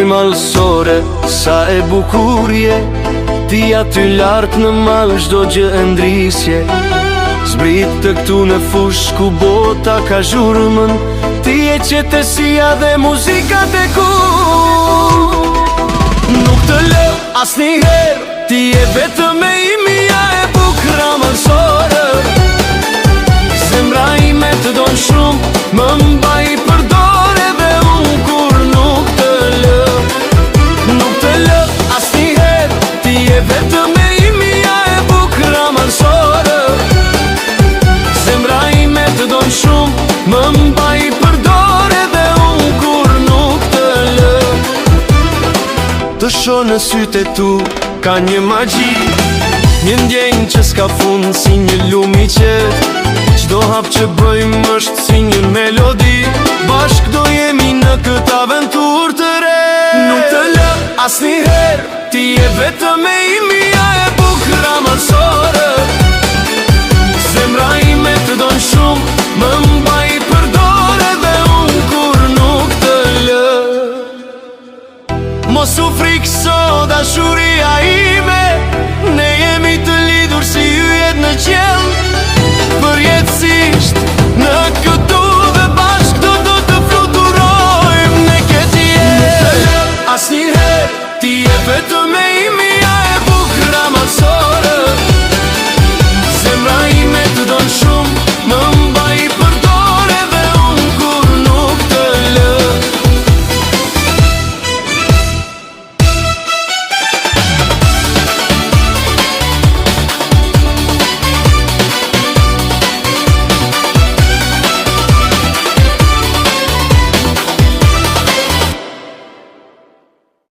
malsore, sa e bukurje, ti aty lartë në malë çdo gjë e ndrisje. Zbrit të këtu në fush ku bota ka zhurmën, ti e qetësia dhe muzikat e ku. Nuk të lë asnjëherë, ti e vetëm e imja e bukra malsore. Zemra ime të don shumë, më mbaj përdore dhe unë kur nuk të lë. Nuk të lë asnjëherë, ti e vetëm e imja e bukra malsore. Zemra ime të don shumë, më mbaj përdore dhe unë kur nuk të lë. Të shoh në sytë e tu, ka një magji, një ndjenjë që s'ka fund, si një lumi qetë. Çdo hap që bëjmë është si një melodi, bashk do jemi në këtë aventurë të re. Nuk të lë asnjëherë, ti je vetëm e imja e bukra malsore. Zemra ime të don shumë, më mbaj përdore dhe unë kur nuk të lë. Mos u frikso dashuria ime, ne jemi të lidhur si yjet në qiell. Përjetësisht